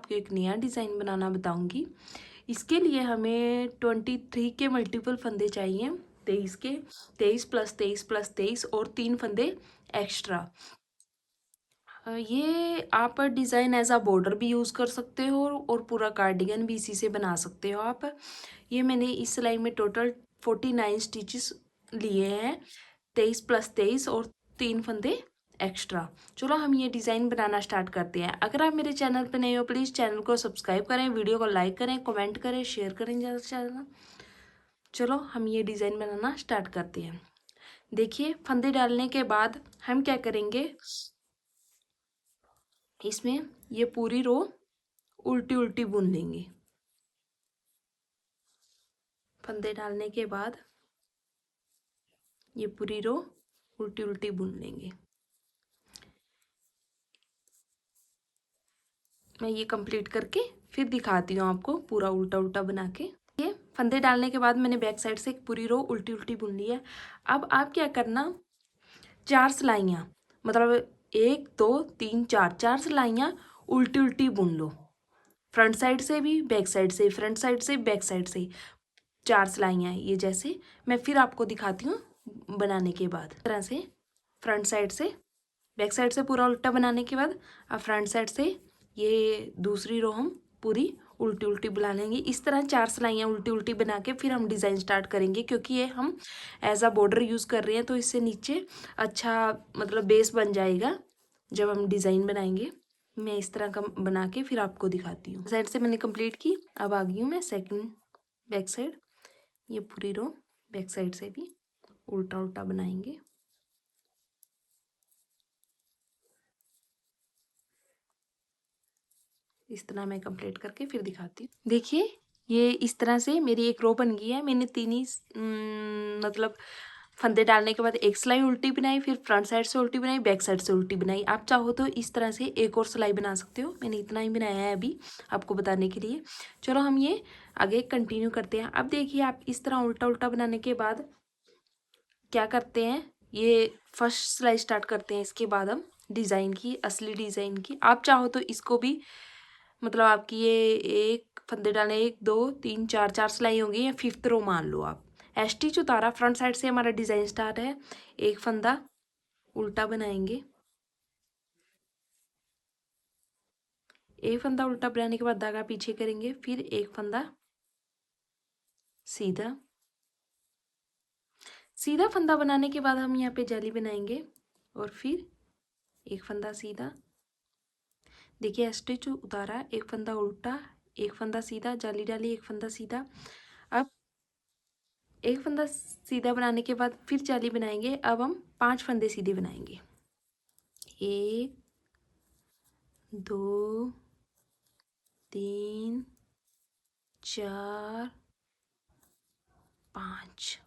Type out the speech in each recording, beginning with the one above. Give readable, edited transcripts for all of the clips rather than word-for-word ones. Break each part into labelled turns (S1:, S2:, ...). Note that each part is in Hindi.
S1: आपको एक नया डिज़ाइन बनाना बताऊंगी। इसके लिए हमें 23 के मल्टीपल फंदे चाहिए, 23 के, 23 प्लस 23 प्लस 23 और 3 फंदे एक्स्ट्रा। ये आप डिज़ाइन एज अ बॉर्डर भी यूज़ कर सकते हो और पूरा कार्डिगन भी इसी से बना सकते हो आप। ये मैंने इस सिलाई में टोटल 49 स्टिचेस लिए हैं, 23 प्लस 23 और 3 फंदे एक्स्ट्रा। चलो हम ये डिज़ाइन बनाना स्टार्ट करते हैं। अगर आप मेरे चैनल पर नए हो प्लीज़ चैनल को सब्सक्राइब करें, वीडियो को लाइक करें, कमेंट करें, शेयर करें ज़्यादा से ज़्यादा। चलो हम ये डिज़ाइन बनाना स्टार्ट करते हैं। देखिए फंदे डालने के बाद हम क्या करेंगे, इसमें ये पूरी रो उल्टी उल्टी बुन लेंगे। फंदे डालने के बाद ये पूरी रो उल्टी उल्टी बुन लेंगे। मैं ये कंप्लीट करके फिर दिखाती हूँ आपको पूरा उल्टा उल्टा बना के। ये फंदे डालने के बाद मैंने बैक साइड से पूरी रो उल्टी उल्टी बुन ली है। अब आप क्या करना, 4 सिलाइयाँ, मतलब 1 2 3 4, 4 सिलाइयाँ उल्टी उल्टी बुन लो। फ्रंट साइड से भी, बैक साइड से, फ्रंट साइड से, बैक साइड से 4 सिलाइयाँ। ये जैसे मैं फिर आपको दिखाती हूँ बनाने के बाद। इस तरह से फ्रंट साइड से, बैक साइड से पूरा उल्टा बनाने के बाद अब फ्रंट साइड से ये दूसरी रो हम पूरी उल्टी उल्टी बुला लेंगे। इस तरह 4 सिलाइयाँ उल्टी उल्टी बना के फिर हम डिज़ाइन स्टार्ट करेंगे, क्योंकि ये हम एज अ बॉर्डर यूज़ कर रहे हैं तो इससे नीचे अच्छा मतलब बेस बन जाएगा जब हम डिज़ाइन बनाएंगे। मैं इस तरह का बना के फिर आपको दिखाती हूँ। साइड से मैंने कंप्लीट की, अब आ गई हूँ मैं सेकंड बैक साइड। ये पूरी रो बैक साइड से भी उल्टा उल्टा बनाएंगे। इस तरह मैं कंप्लीट करके फिर दिखाती हूँ। देखिए ये इस तरह से मेरी एक रो बन गई है। मैंने तीन ही मतलब फंदे डालने के बाद एक सिलाई उल्टी बनाई, फिर फ्रंट साइड से उल्टी बनाई, बैक साइड से उल्टी बनाई। आप चाहो तो इस तरह से एक और सिलाई बना सकते हो। मैंने इतना ही बनाया है अभी आपको बताने के लिए। चलो हम ये आगे कंटिन्यू करते हैं। अब देखिए आप इस तरह उल्टा उल्टा बनाने के बाद क्या करते हैं, ये फर्स्ट सिलाई स्टार्ट करते हैं। इसके बाद हम डिज़ाइन की, असली डिज़ाइन की, आप चाहो तो इसको भी मतलब आपकी ये एक फंदे डालने 1 2 3 4 4 सिलाई होगी, या 5th रो मान लो आप। स्टिच उतारा, फ्रंट साइड से हमारा डिज़ाइन स्टार्ट है। एक फंदा उल्टा बनाएंगे, एक फंदा उल्टा बनाने के बाद धागा पीछे करेंगे, फिर एक फंदा सीधा। सीधा फंदा बनाने के बाद हम यहाँ पे जाली बनाएंगे और फिर एक फंदा सीधा। देखिए स्टिच उतारा, एक फंदा उल्टा, एक फंदा सीधा, जाली डाली, एक फंदा सीधा। अब एक फंदा सीधा बनाने के बाद फिर जाली बनाएंगे। अब हम 5 फंदे सीधे बनाएंगे, 1 2 3 4 5।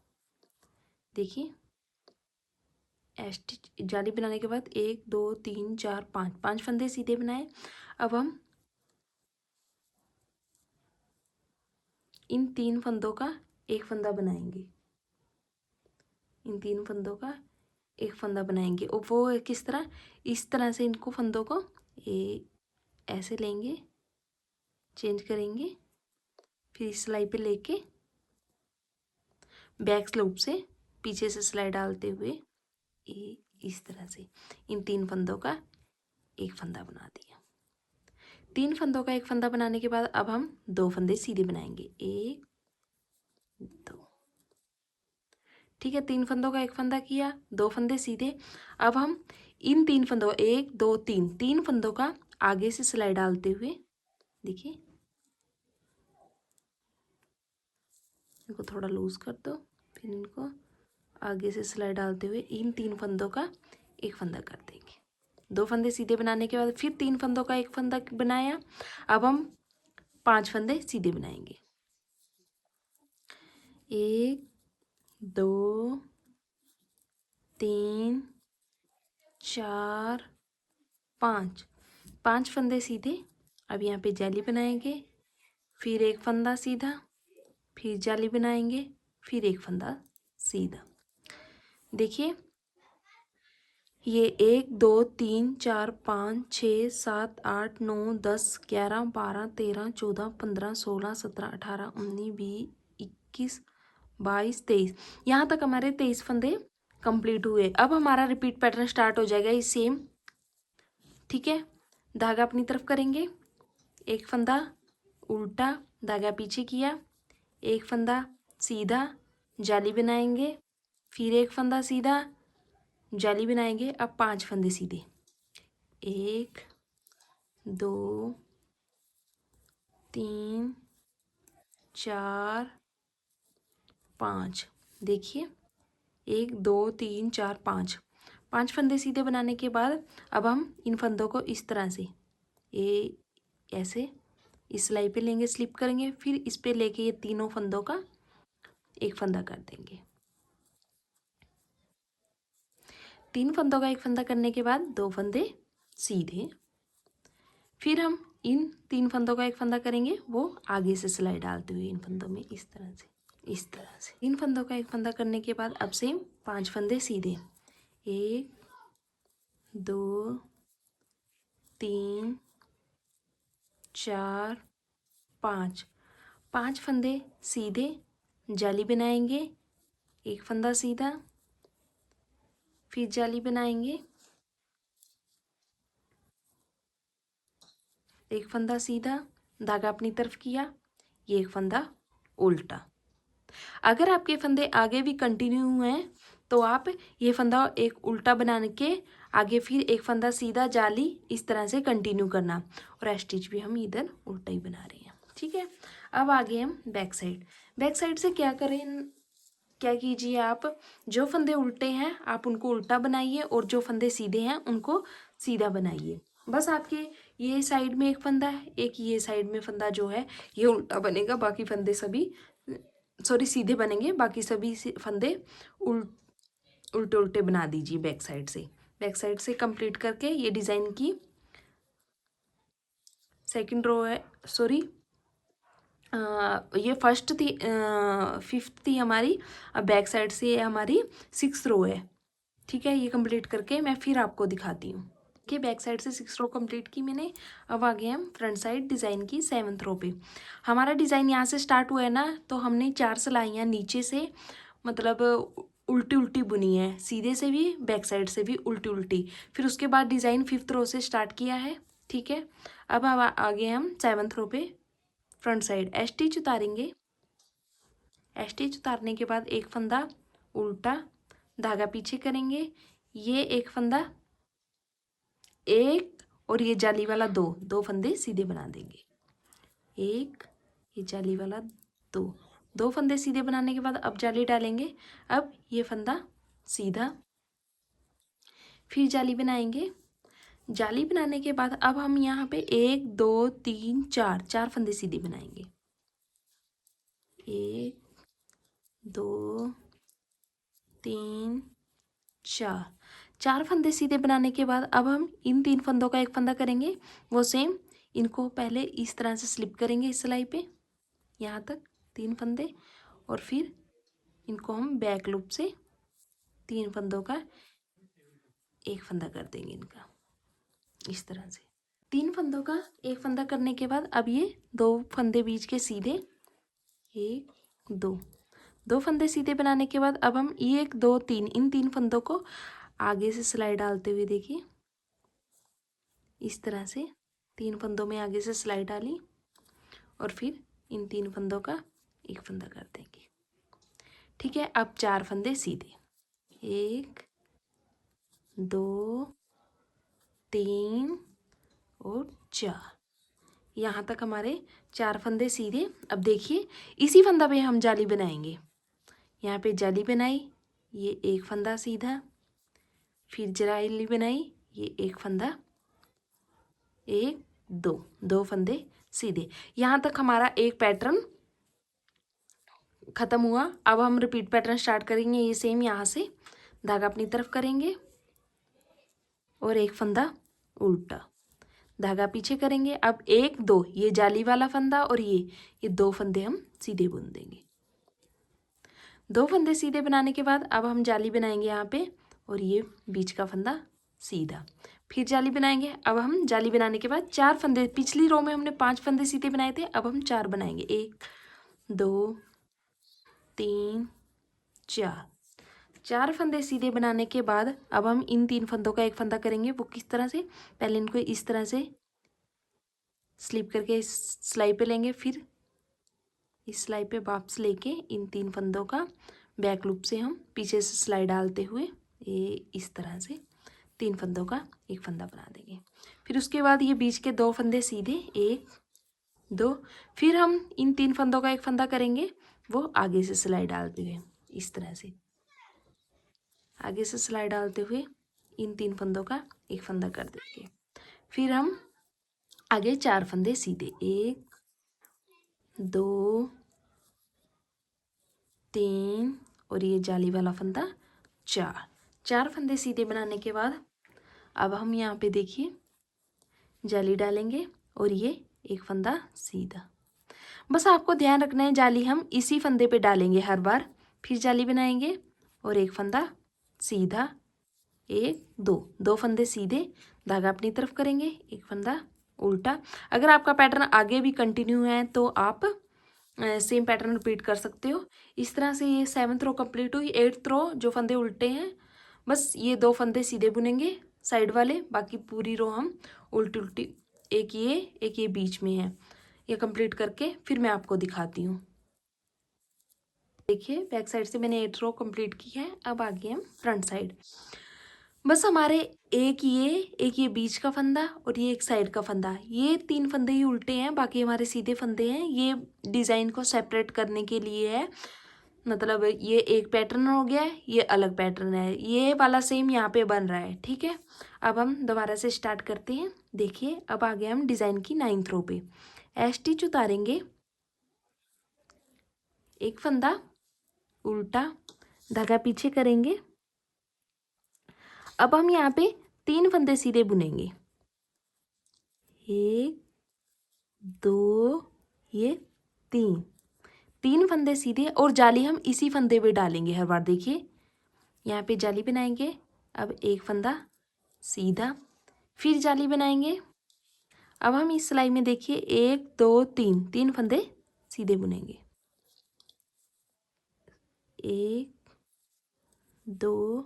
S1: देखिए स्टिच जाली बनाने के बाद 1 2 3 4 5, 5 फंदे सीधे बनाए। अब हम इन 3 फंदों का एक फंदा बनाएंगे, इन 3 फंदों का एक फंदा बनाएंगे। और वो किस तरह, इस तरह से इनको फंदों को ऐसे लेंगे, चेंज करेंगे, फिर इस सिलाई पे लेके बैक लूप से पीछे से सिलाई डालते हुए इस तरह से इन 3 फंदों का एक फंदा बना दिया। 3 फंदों का एक फंदा बनाने के बाद अब हम 2 फंदे सीधे बनाएंगे, 1 2। ठीक है, 3 फंदों का एक फंदा किया, 2 फंदे सीधे। अब हम इन 3 फंदों 1 2 3, 3 फंदों का आगे से सिलाई डालते हुए, देखिए इनको थोड़ा लूज कर दो, फिर इनको आगे से सिलाई डालते हुए इन 3 फंदों का एक फंदा कर देंगे। 2 फंदे सीधे बनाने के बाद फिर 3 फंदों का एक फंदा बनाया। अब हम 5 फंदे सीधे बनाएंगे, 1 2 3 4 5, 5 फंदे सीधे। अब यहाँ पे जाली बनाएंगे, फिर एक फंदा सीधा, फिर जाली बनाएंगे, फिर एक फंदा सीधा। देखिए ये 1 2 3 4 5 6 7 8 9 10 11 12 13 14 15 16 17 18 19 20 21 22 23, यहाँ तक हमारे 23 फंदे कंप्लीट हुए। अब हमारा रिपीट पैटर्न स्टार्ट हो जाएगा ये सेम। ठीक है, धागा अपनी तरफ करेंगे, एक फंदा उल्टा, धागा पीछे किया, एक फंदा सीधा, जाली बनाएंगे, फिर एक फंदा सीधा, जाली बनाएंगे। अब 5 फंदे सीधे, 1 2 3 4 5। देखिए 1 2 3 4 5, 5 फंदे सीधे बनाने के बाद अब हम इन फंदों को इस तरह से ऐसे इस सिलाई पे लेंगे, स्लिप करेंगे, फिर इस पे लेके ये तीनों फंदों का एक फंदा कर देंगे। 3 फंदों का एक फंदा करने के बाद 2 फंदे सीधे, फिर हम इन 3 फंदों का एक फंदा करेंगे, वो आगे से सिलाई डालते हुए इन फंदों में इस तरह से, इस तरह से। 3 फंदों का एक फंदा करने के बाद अब सेम 5 फंदे सीधे, 1 2 3 4 5, 5 फंदे सीधे, जाली बनाएंगे, एक फंदा सीधा, फिर जाली बनाएंगे, एक फंदा सीधा, धागा अपनी तरफ किया, ये एक फंदा उल्टा। अगर आपके फंदे आगे भी कंटिन्यू हुए हैं तो आप ये फंदा एक उल्टा बना के आगे फिर एक फंदा सीधा, जाली, इस तरह से कंटिन्यू करना। और स्टिच भी हम इधर उल्टा ही बना रहे हैं। ठीक है, अब आगे हम बैक साइड। बैक साइड से क्या करें, क्या कीजिए, आप जो फंदे उल्टे हैं आप उनको उल्टा बनाइए और जो फंदे सीधे हैं उनको सीधा बनाइए। बस आपके ये साइड में एक फंदा है, एक ये साइड में फंदा जो है ये उल्टा बनेगा, बाकी फंदे सभी सीधे बनेंगे, बाकी सभी फंदे उल्टे उल्टे बना दीजिए बैक साइड से। बैक साइड से कंप्लीट करके ये डिज़ाइन की सेकंड रो है, ये फर्स्ट थी, 5th थी हमारी, अब बैक साइड से हमारी 6th रो है। ठीक है, ये कंप्लीट करके मैं फिर आपको दिखाती हूँ कि बैक साइड से 6th रो कंप्लीट की मैंने। अब आगे हम फ्रंट साइड डिज़ाइन की 7th रो पे। हमारा डिज़ाइन यहाँ से स्टार्ट हुआ है ना, तो हमने 4 सिलाइयाँ नीचे से मतलब उल्टी उल्टी बुनी है, सीधे से भी बैक साइड से भी उल्टी उल्टी। फिर उसके बाद डिज़ाइन 5th रो से स्टार्ट किया है। ठीक है, अब आगे हम 7th रो पे फ्रंट साइड स्टिच उतारेंगे। स्टिच उतारने के बाद एक फंदा उल्टा, धागा पीछे करेंगे, ये एक फंदा, एक और ये जाली वाला दो फंदे सीधे बना देंगे। एक, ये जाली वाला दो फंदे सीधे बनाने के बाद अब जाली डालेंगे। अब ये फंदा सीधा, फिर जाली बनाएंगे। जाली बनाने के बाद अब हम यहाँ पे 1 2 3 4 फंदे सीधे बनाएंगे। 1 2 3 4 फंदे सीधे बनाने के बाद अब हम इन 3 फंदों का एक फंदा करेंगे, वो सेम इनको पहले इस तरह से स्लिप करेंगे इस सिलाई पे यहाँ तक 3 फंदे, और फिर इनको हम बैक लूप से 3 फंदों का एक फंदा कर देंगे इनका इस तरह से। 3 फंदों का एक फंदा करने के बाद अब ये 2 फंदे बीच के सीधे, 1 2 फंदे सीधे बनाने के बाद अब हम 1 2 3 इन 3 फंदों को आगे से सिलाई डालते हुए देखिए इस तरह से 3 फंदों में आगे से सिलाई डाली और फिर इन 3 फंदों का एक फंदा कर देंगे। ठीक है, अब 4 फंदे सीधे, 1 2 3 और 4, यहाँ तक हमारे 4 फंदे सीधे। अब देखिए इसी फंदा पे हम जाली बनाएंगे, यहाँ पे जाली बनाई, ये एक फंदा सीधा, फिर जाली बनाई, ये एक फंदा, 1 2 फंदे सीधे। यहाँ तक हमारा एक पैटर्न ख़त्म हुआ। अब हम रिपीट पैटर्न स्टार्ट करेंगे, ये सेम यहाँ से धागा अपनी तरफ करेंगे और एक फंदा उल्टा, धागा पीछे करेंगे। अब 1 2 ये जाली वाला फंदा और ये 2 फंदे हम सीधे बुन देंगे। 2 फंदे सीधे बनाने के बाद अब हम जाली बनाएंगे यहाँ पे और ये बीच का फंदा सीधा, फिर जाली बनाएंगे। अब हम जाली बनाने के बाद 4 फंदे, पिछली रो में हमने 5 फंदे सीधे बनाए थे, अब हम 4 बनाएंगे। 1 2 3 4, 4 फंदे सीधे बनाने के बाद अब हम इन 3 फंदों का एक फंदा करेंगे। वो किस तरह से, पहले इनको इस तरह से स्लिप करके इस सिलाई पे लेंगे, फिर इस सिलाई पे वापस लेके इन 3 फंदों का बैक लूप से हम पीछे से सिलाई डालते हुए ये इस तरह से 3 फंदों का एक फंदा बना देंगे। फिर उसके बाद ये बीच के 2 फंदे सीधे, 1 2, फिर हम इन 3 फंदों का एक फंदा करेंगे, वो आगे से सिलाई डालते हुए इस तरह से आगे से सिलाई डालते हुए इन 3 फंदों का एक फंदा कर देंगे। फिर हम आगे 4 फंदे सीधे, 1 2 3 और ये जाली वाला फंदा 4 फंदे सीधे बनाने के बाद अब हम यहाँ पे देखिए जाली डालेंगे और ये एक फंदा सीधा। बस आपको ध्यान रखना है जाली हम इसी फंदे पे डालेंगे हर बार, फिर जाली बनाएंगे और एक फंदा सीधा, 1 2 फंदे सीधे, धागा अपनी तरफ करेंगे, एक फंदा उल्टा। अगर आपका पैटर्न आगे भी कंटिन्यू है तो आप सेम पैटर्न रिपीट कर सकते हो। इस तरह से ये 7th रो कंप्लीट हुई। 8th रो जो फंदे उल्टे हैं, बस ये 2 फंदे सीधे बुनेंगे साइड वाले, बाकी पूरी रो हम उल्टी उल्टी, एक ये बीच में है, ये कंप्लीट करके फिर मैं आपको दिखाती हूँ। देखिए बैक साइड से मैंने 8 रो कंप्लीट की है। अब आगे हम फ्रंट साइड, बस हमारे एक ये बीच का फंदा और ये एक साइड का फंदा, ये 3 फंदे ही उल्टे हैं, बाकी हमारे सीधे फंदे हैं। ये डिज़ाइन को सेपरेट करने के लिए है, मतलब ये एक पैटर्न हो गया है, ये अलग पैटर्न है, ये वाला सेम यहाँ पे बन रहा है। ठीक है, अब हम दोबारा से स्टार्ट करते हैं। देखिए अब आ गए हम डिज़ाइन की 9th रो पे। स्टिच उतारेंगे, एक फंदा उल्टा, धागा पीछे करेंगे। अब हम यहाँ पे 3 फंदे सीधे बुनेंगे, 1 2 ये 3 फंदे सीधे और जाली हम इसी फंदे पे डालेंगे हर बार। देखिए यहाँ पे जाली बनाएंगे, अब एक फंदा सीधा, फिर जाली बनाएंगे। अब हम इस सिलाई में देखिए 1 2 3 फंदे सीधे बुनेंगे, 1 2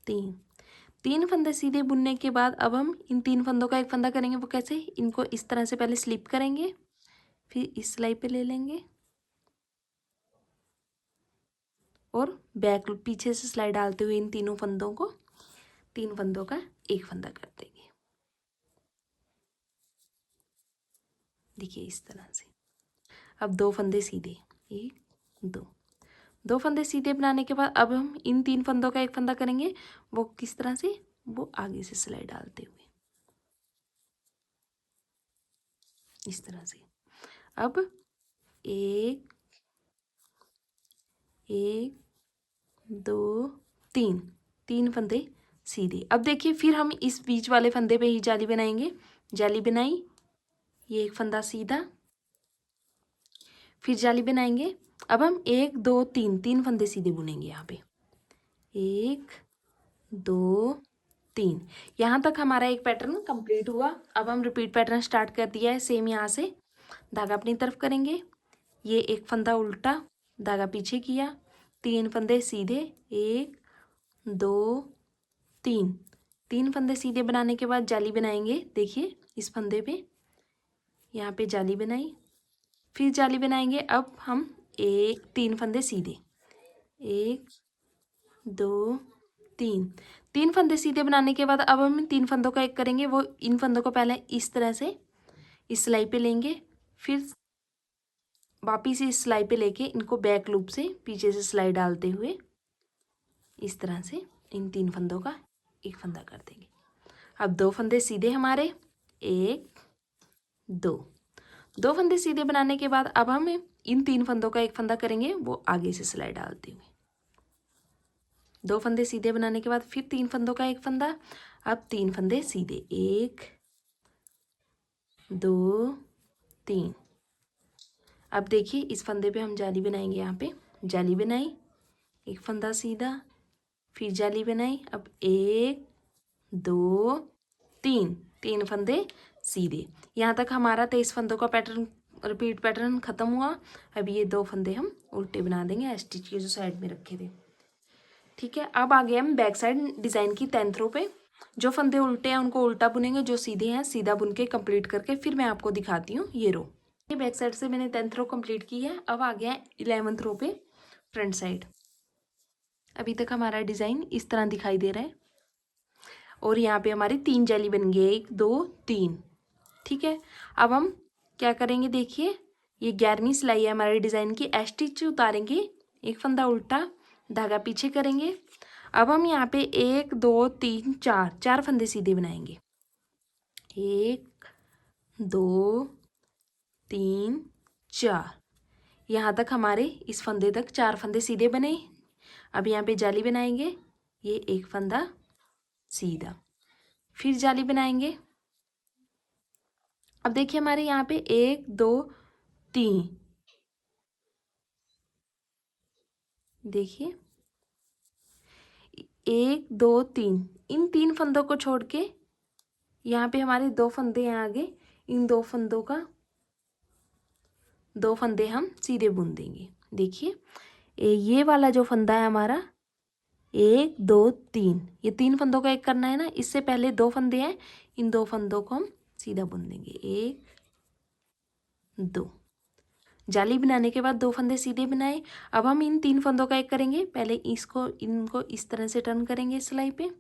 S1: 3 फंदे सीधे बुनने के बाद अब हम इन 3 फंदों का एक फंदा करेंगे। वो कैसे, इनको इस तरह से पहले स्लिप करेंगे, फिर इस सिलाई पे ले लेंगे और बैक पीछे से सिलाई डालते हुए इन 3 फंदों का एक फंदा कर देंगे। देखिए इस तरह से। अब 2 फंदे सीधे, 1 2 फंदे सीधे बनाने के बाद अब हम इन 3 फंदों का एक फंदा करेंगे। वो किस तरह से, वो आगे से सिलाई डालते हुए इस तरह से। अब 1 2 3 फंदे सीधे। अब देखिए फिर हम इस बीच वाले फंदे पे ही जाली बनाएंगे, जाली बनाई, ये एक फंदा सीधा, फिर जाली बनाएंगे। अब हम 1 2 3 फंदे सीधे बुनेंगे यहाँ पे, 1 2 3। यहाँ तक हमारा एक पैटर्न कंप्लीट हुआ। अब हम रिपीट पैटर्न स्टार्ट कर दिया है सेम। यहाँ से धागा अपनी तरफ करेंगे, ये एक फंदा उल्टा, धागा पीछे किया, 3 फंदे सीधे, 1 2 3 फंदे सीधे बनाने के बाद जाली बनाएंगे। देखिए इस फंदे पे, यहाँ पे जाली बनाई, फिर जाली बनाएंगे। अब हम 3 फंदे सीधे, 1 2 3 फंदे सीधे बनाने के बाद अब हम 3 फंदों का एक करेंगे। वो इन फंदों को पहले इस तरह से इस सिलाई पे लेंगे, फिर वापिस इस सिलाई पे लेके इनको बैक लूप से पीछे से सिलाई डालते हुए इस तरह से इन 3 फंदों का एक फंदा कर देंगे। अब 2 फंदे सीधे हमारे, 1 2 फंदे सीधे बनाने के बाद अब हम इन 3 फंदों का एक फंदा करेंगे, वो आगे से सिलाई डालते हुए। 2 फंदे सीधे बनाने के बाद फिर 3 फंदों का एक फंदा। अब 3 फंदे सीधे, 1 2 3। अब देखिए इस फंदे पे हम जाली बनाएंगे, यहाँ पे जाली बनाई, एक फंदा सीधा, फिर जाली बनाई। अब 1 2 3, 3 फंदे सीधे। यहाँ तक हमारा 23 फंदों का पैटर्न, रिपीट पैटर्न खत्म हुआ। अब ये 2 फंदे हम उल्टे बना देंगे स्टिच के जो साइड में रखे थे। ठीक है, अब आ गए हम बैक साइड डिज़ाइन की 10th रो पे। जो फंदे उल्टे हैं उनको उल्टा बुनेंगे, जो सीधे हैं सीधा बुन के कंप्लीट करके फिर मैं आपको दिखाती हूँ ये रो। ये बैक साइड से मैंने 10th रो कंप्लीट की है। अब आ गया है 11th रो पे फ्रंट साइड। अभी तक हमारा डिज़ाइन इस तरह दिखाई दे रहा है और यहाँ पे हमारी 3 जाली बन गई, 1 2 3। ठीक है, अब हम क्या करेंगे, देखिए ये 11वीं सिलाई है हमारे डिज़ाइन की। स्टिच उतारेंगे, एक फंदा उल्टा, धागा पीछे करेंगे। अब हम यहाँ पे 1 2 3 4, 4 फंदे सीधे बनाएंगे। 1 2 3 4, यहाँ तक हमारे इस फंदे तक 4 फंदे सीधे बने। अब यहाँ पे जाली बनाएंगे, ये एक फंदा सीधा, फिर जाली बनाएंगे। अब देखिए हमारे यहाँ पे 1 2 3, देखिए 1 2 3, इन 3 फंदों को छोड़ के यहाँ पे हमारे 2 फंदे हैं आगे। इन 2 फंदों का 2 फंदे हम सीधे बुन देंगे। देखिए ये वाला जो फंदा है हमारा 1 2 3, ये 3 फंदों का एक करना है ना, इससे पहले 2 फंदे हैं, इन 2 फंदों को हम सीधा बुन देंगे। 1 2, जाली बनाने के बाद 2 फंदे सीधे बनाए। अब हम इन 3 फंदों का एक करेंगे। पहले इनको इस तरह से टर्न करेंगे सिलाई पे,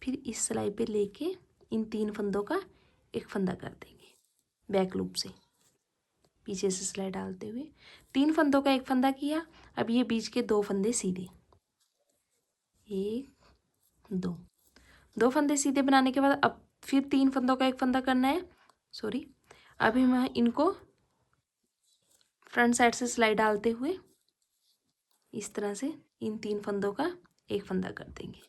S1: फिर इस सिलाई पे लेके इन 3 फंदों का एक फंदा कर देंगे बैक लूप से, पीछे से सिलाई डालते हुए 3 फंदों का एक फंदा किया। अब ये बीच के 2 फंदे सीधे, 1 2, 2 फंदे सीधे बनाने के बाद अब फिर 3 फंदों का एक फंदा करना है। सॉरी, अभी हम इनको फ्रंट साइड से सिलाई डालते हुए इस तरह से इन 3 फंदों का एक फंदा कर देंगे।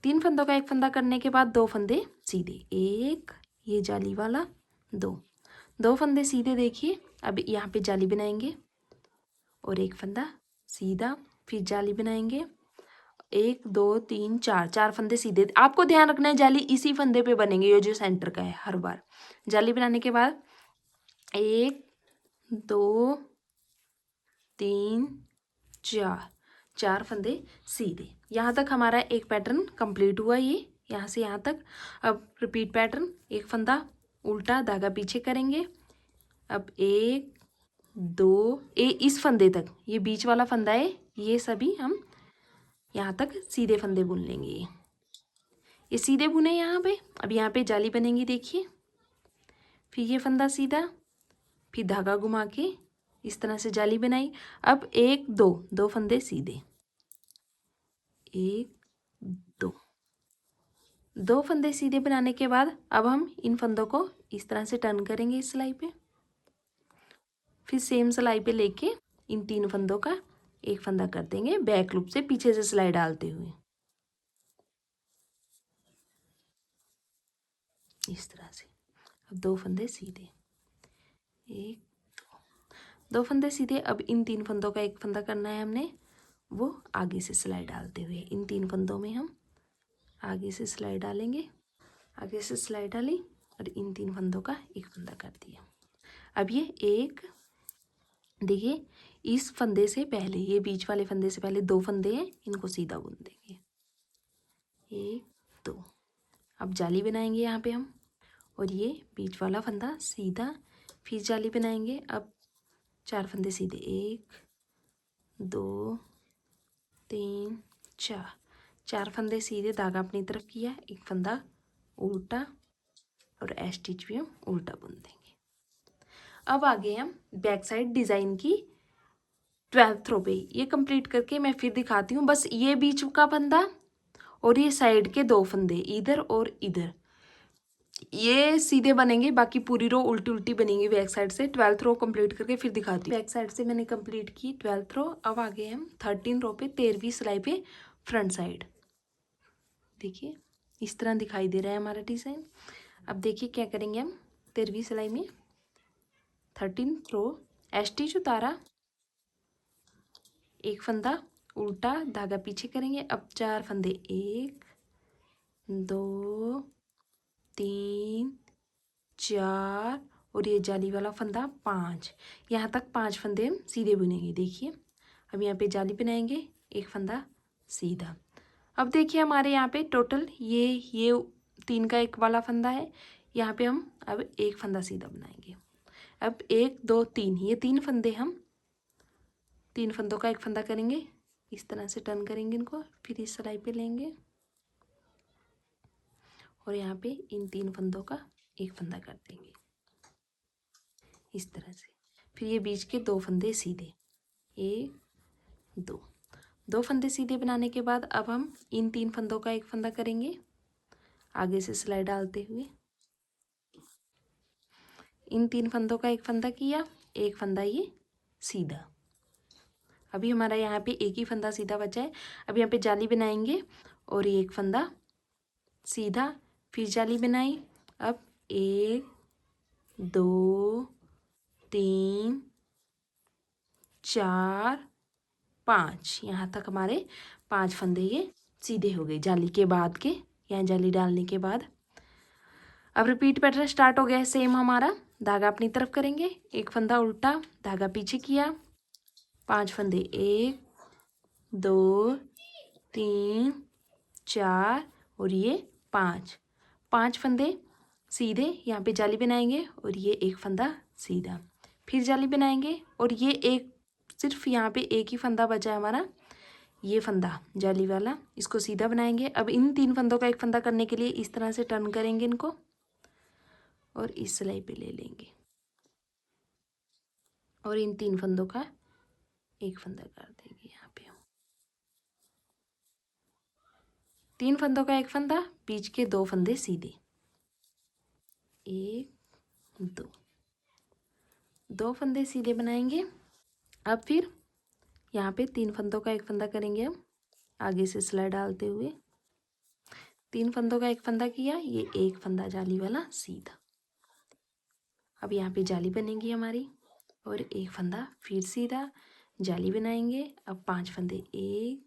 S1: 3 फंदों का एक फंदा करने के बाद 2 फंदे सीधे, एक ये जाली वाला, 2 फंदे सीधे। देखिए अब यहाँ पे जाली बनाएंगे और एक फंदा सीधा, फिर जाली बनाएंगे, 1 2 3 4, 4 फंदे सीधे। आपको ध्यान रखना है जाली इसी फंदे पे बनेंगे, ये जो सेंटर का है। हर बार जाली बनाने के बाद 1 2 3 4, 4 फंदे सीधे। यहाँ तक हमारा एक पैटर्न कंप्लीट हुआ, ये यहाँ से यहाँ तक। अब रिपीट पैटर्न, एक फंदा उल्टा, धागा पीछे करेंगे। अब 1 2, इस फंदे तक, ये बीच वाला फंदा है, ये सभी हम यहाँ तक सीधे फंदे बुन लेंगे। ये सीधे बुने यहाँ पे। अब यहाँ पे जाली बनेगी, देखिए, फिर ये फंदा सीधा, फिर धागा घुमा के इस तरह से जाली बनाई। अब 1 2, 2 फंदे सीधे, 1 2, 2 फंदे सीधे बनाने के बाद अब हम इन फंदों को इस तरह से टर्न करेंगे इस सिलाई पे, फिर सेम सिलाई पे लेके इन 3 फंदों का एक फंदा कर देंगे बैक लूप से, पीछे से सिलाई डालते हुए इस तरह से। अब 2 फंदे सीधे, 1 2 फंदे सीधे। अब इन 3 फंदों का एक फंदा करना है हमने, वो आगे से सिलाई डालते हुए। इन 3 फंदों में हम आगे से सिलाई डालेंगे, आगे से सिलाई डाली और इन 3 फंदों का एक फंदा कर दिया। अब ये एक, देखिए इस फंदे से पहले, ये बीच वाले फंदे से पहले 2 फंदे हैं, इनको सीधा बुन देंगे, 1 2। अब जाली बनाएंगे यहाँ पे हम, और ये बीच वाला फंदा सीधा, फिर जाली बनाएंगे। अब 4 फंदे सीधे, 1 2 3 4, 4 फंदे सीधे, धागा अपनी तरफ किया, एक फंदा उल्टा और स्टिच भी हम उल्टा बुन देंगे। अब आगे हम बैक साइड डिज़ाइन की 12th रो पे, ये कंप्लीट करके मैं फिर दिखाती हूँ। बस ये बीच का फंदा और ये साइड के 2 फंदे इधर और इधर, ये सीधे बनेंगे, बाकी पूरी रो उल्टी उल्टी बनेंगी बैक साइड से। 12th रो कंप्लीट करके फिर दिखाती हूँ। बैक साइड से मैंने कंप्लीट की 12th रो। अब आगे हम 13 रो पे 13वीं सिलाई पे फ्रंट साइड। देखिए इस तरह दिखाई दे रहा है हमारा डिज़ाइन। अब देखिए क्या करेंगे हम 13वीं सिलाई में, 13th रो, स्टिच उतारा, एक फंदा उल्टा धागा पीछे करेंगे। अब 4 फंदे, 1 2 3 4 और ये जाली वाला फंदा 5। यहाँ तक 5 फंदे हम सीधे बुनेंगे। देखिए अब यहाँ पे जाली बनाएंगे, एक फंदा सीधा। अब देखिए हमारे यहाँ पे टोटल ये 3 का एक वाला फंदा है। यहाँ पे हम अब एक फंदा सीधा बनाएंगे। अब 1 2 3 ये 3 फंदे हम 3 फंदों का एक फंदा करेंगे। इस तरह से टर्न करेंगे इनको, फिर इस सिलाई पे लेंगे और यहाँ पे इन 3 फंदों का एक फंदा कर देंगे इस तरह से। फिर ये बीच के 2 फंदे सीधे, 1 2 फंदे सीधे बनाने के बाद अब हम इन 3 फंदों का एक फंदा करेंगे आगे से सिलाई डालते हुए। इन 3 फंदों का एक फंदा किया, एक फंदा ये सीधा। अभी हमारा यहाँ पे एक ही फंदा सीधा बचा है। अब यहाँ पे जाली बनाएंगे और ये एक फंदा सीधा, फिर जाली बनाई। अब 1 2 3 4 5 यहाँ तक हमारे 5 फंदे ये सीधे हो गए जाली के बाद के, यहाँ जाली डालने के बाद। अब रिपीट पैटर्न स्टार्ट हो गया है सेम हमारा। धागा अपनी तरफ करेंगे, एक फंदा उल्टा, धागा पीछे किया, 5 फंदे, 1 2 3 4 और ये 5 फंदे सीधे। यहाँ पे जाली बनाएंगे और ये एक फंदा सीधा, फिर जाली बनाएंगे और ये एक सिर्फ यहाँ पे एक ही फंदा बचा है हमारा, ये फंदा जाली वाला, इसको सीधा बनाएंगे। अब इन 3 फंदों का एक फंदा करने के लिए इस तरह से टर्न करेंगे इनको और इस सिलाई पे ले लेंगे और इन 3 फंदों का एक फंदा कर देंगे। यहाँ पे 3 फंदों का एक फंदा, बीच के 2 फंदे सीधे, 1 2 फंदे सीधे बनाएंगे। अब फिर यहाँ पे 3 फंदों का एक फंदा करेंगे हम आगे से सिलाई डालते हुए। 3 फंदों का एक फंदा किया, ये एक फंदा जाली वाला सीधा। अब यहाँ पे जाली बनेगी हमारी और एक फंदा फिर सीधा, जाली बनाएंगे। अब 5 फंदे, 1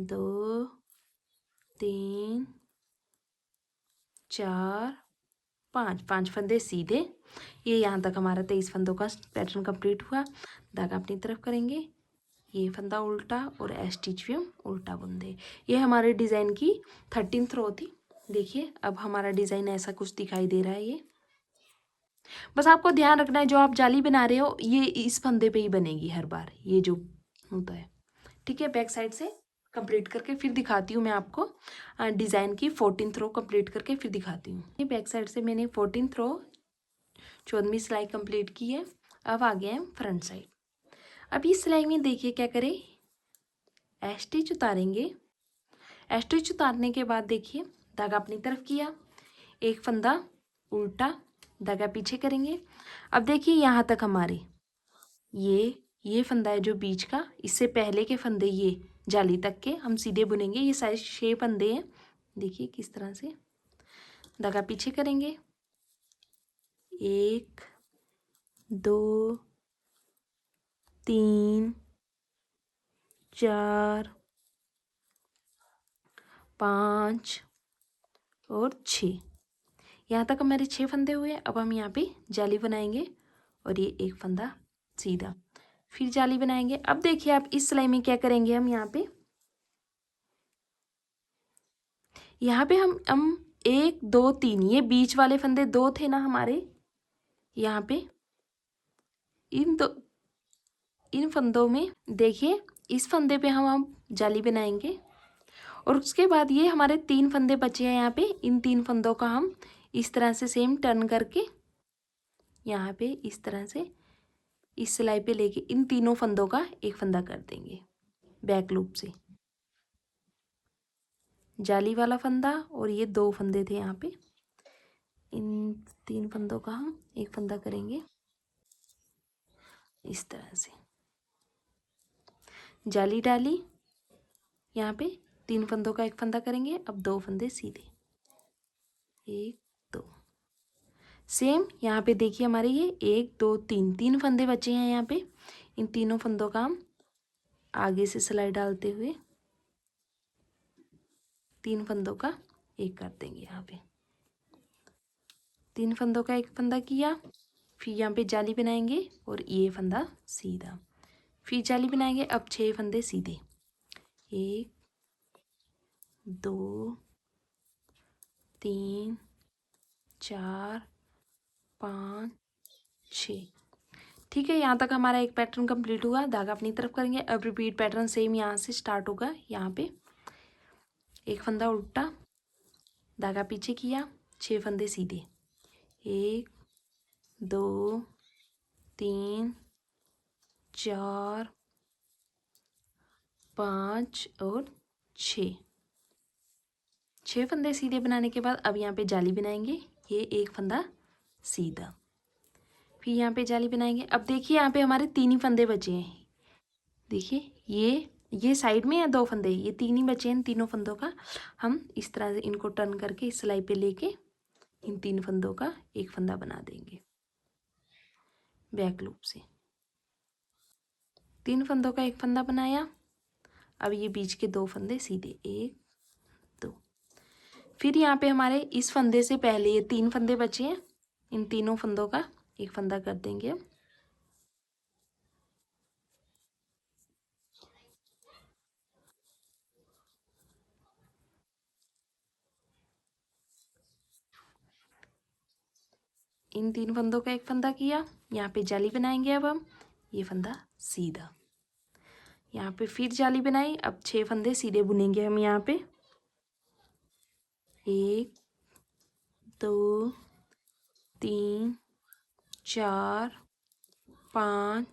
S1: 2 3 4 5 फंदे सीधे। ये यहाँ तक हमारा 23 फंदों का पैटर्न कंप्लीट हुआ। धागा अपनी तरफ करेंगे, ये फंदा उल्टा और स्टिच भी हम उल्टा बुन दे। ये हमारे डिज़ाइन की 13th रो थी। देखिए अब हमारा डिज़ाइन ऐसा कुछ दिखाई दे रहा है। ये बस आपको ध्यान रखना है जो आप जाली बना रहे हो ये इस फंदे पे ही बनेगी हर बार, ये जो होता है। ठीक है, बैक साइड से कंप्लीट करके फिर दिखाती हूँ मैं आपको डिज़ाइन की 14th रो कंप्लीट करके फिर दिखाती हूँ। ये बैक साइड से मैंने 14th रो 14वीं सिलाई कंप्लीट की है। अब आ गया है फ्रंट साइड। अब इस सिलाई में देखिए क्या करें, स्टिच उतारेंगे। स्टिच उतारने के बाद देखिए धागा अपनी तरफ किया, एक फंदा उल्टा, धागा पीछे करेंगे। अब देखिए यहाँ तक हमारे ये फंदा है जो बीच का, इससे पहले के फंदे ये जाली तक के हम सीधे बुनेंगे। ये सारे 6 फंदे हैं। देखिए किस तरह से धागा पीछे करेंगे, 1 2 3 4 5 और 6। यहाँ तक हमारे 6 फंदे हुए। अब हम यहाँ पे जाली बनाएंगे और ये एक फंदा सीधा, फिर जाली बनाएंगे। अब देखिए आप इस सिलाई में क्या करेंगे, हम यहाँ पे हम 1 2 3 ये बीच वाले फंदे 2 थे ना हमारे, यहाँ पे इन फंदों में देखिए इस फंदे पे हम जाली बनाएंगे और उसके बाद ये हमारे 3 फंदे बचे हैं यहाँ पे। इन 3 फंदों का हम इस तरह से सेम टर्न करके यहाँ पे इस तरह से इस सिलाई पे लेके इन तीनों फंदों का एक फंदा कर देंगे बैक लूप से। जाली वाला फंदा और ये 2 फंदे थे यहाँ पे, इन 3 फंदों का हम एक फंदा करेंगे इस तरह से। जाली डाली, यहाँ पे 3 फंदों का एक फंदा करेंगे। अब 2 फंदे सीधे, 1 2। सेम यहाँ पे देखिए हमारे ये 1 2 3 फंदे बचे हैं यहाँ पे। इन तीनों फंदों का हम आगे से सिलाई डालते हुए 3 फंदों का एक कर देंगे। यहाँ पे 3 फंदों का एक फंदा किया, फिर यहाँ पे जाली बनाएंगे और ये फंदा सीधा, फिर जाली बनाएंगे। अब 6 फंदे सीधे, 1 2 3 4 5 6। ठीक है, यहाँ तक हमारा एक पैटर्न कंप्लीट हुआ। धागा अपनी तरफ करेंगे। अब रिपीट पैटर्न सेम यहाँ से स्टार्ट होगा। यहाँ पे एक फंदा उल्टा, धागा पीछे किया, 6 फंदे सीधे, 1 2 3 4 5 और 6 फंदे सीधे बनाने के बाद अब यहाँ पे जाली बनाएंगे। ये एक फंदा सीधा, फिर यहाँ पे जाली बनाएंगे। अब देखिए यहाँ पे हमारे 3 ही फंदे बचे हैं। देखिए ये साइड में है 2 फंदे, ये 3 ही बचे हैं। तीनों फंदों का हम इस तरह से इनको टर्न करके इस सिलाई पे लेके इन 3 फंदों का एक फंदा बना देंगे बैक लूप से। 3 फंदों का एक फंदा बनाया। अब ये बीच के 2 फंदे सीधे, 1 2। फिर यहाँ पे हमारे इस फंदे से पहले ये 3 फंदे बचे हैं, इन तीनों फंदों का एक फंदा कर देंगे। इन 3 फंदों का एक फंदा किया, यहाँ पे जाली बनाएंगे। अब हम ये फंदा सीधा, यहाँ पे फिर जाली बनाई। अब 6 फंदे सीधे बुनेंगे हम। यहाँ पे 1 2 3 4 5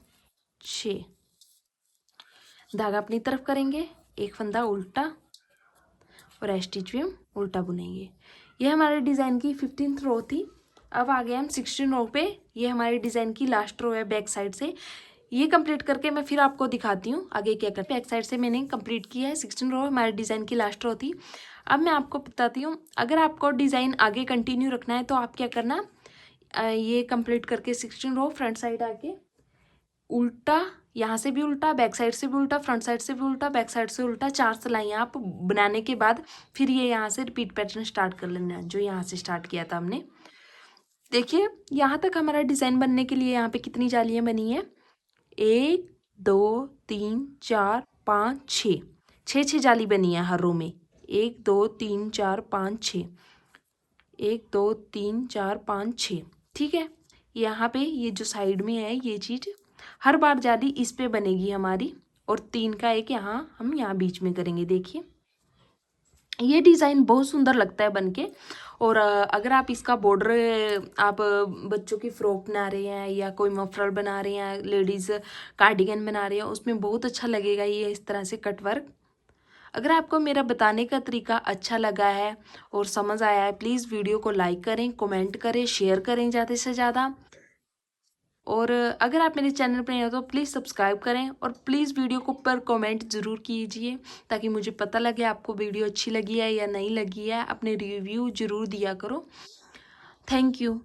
S1: 6। धागा अपनी तरफ करेंगे, एक फंदा उल्टा और स्टिच भी हम उल्टा बुनेंगे। ये हमारे डिज़ाइन की 15th रो थी। अब आ गए हम 16 रो पे। ये हमारे डिज़ाइन की लास्ट रो है बैक साइड से। ये कंप्लीट करके मैं फिर आपको दिखाती हूँ आगे क्या करते हैं। बैक साइड से मैंने कंप्लीट किया है। 16 रो हमारे डिज़ाइन की लास्ट रो थी। अब मैं आपको बताती हूँ, अगर आपको डिज़ाइन आगे कंटिन्यू रखना है तो आप क्या करना, ये कंप्लीट करके 16 रो फ्रंट साइड आके उल्टा, यहाँ से भी उल्टा, बैक साइड से भी उल्टा, फ्रंट साइड से भी उल्टा, बैक साइड से उल्टा, 4 सिलाइयाँ आप बनाने के बाद फिर ये यहाँ से रिपीट पैटर्न स्टार्ट कर लेना है जो यहाँ से स्टार्ट किया था हमने। देखिए यहाँ तक हमारा डिज़ाइन बनने के लिए यहाँ पे कितनी जालियाँ बनी है, 1 2 3 4 5 6 जाली बनी है हर रो में। 1 2 3 4 5 6, 1 2 3 4 5 6। ठीक है, यहाँ पे ये जो साइड में है ये चीज़ हर बार जाली इस पे बनेगी हमारी, और 3 का एक यहाँ हम यहाँ बीच में करेंगे। देखिए ये डिज़ाइन बहुत सुंदर लगता है बनके। और अगर आप इसका बॉर्डर आप बच्चों की फ्रॉक बना रहे हैं या कोई मफलर बना रहे हैं, लेडीज़ कार्डिगन बना रहे हैं, उसमें बहुत अच्छा लगेगा ये इस तरह से कट वर्क। अगर आपको मेरा बताने का तरीका अच्छा लगा है और समझ आया है, प्लीज़ वीडियो को लाइक करें, कमेंट करें, शेयर करें ज़्यादा से ज़्यादा। और अगर आप मेरे चैनल पर नए हो तो प्लीज़ सब्सक्राइब करें और प्लीज़ वीडियो को पर कमेंट ज़रूर कीजिए ताकि मुझे पता लगे आपको वीडियो अच्छी लगी है या नहीं लगी है। अपने रिव्यू ज़रूर दिया करो। Thank you.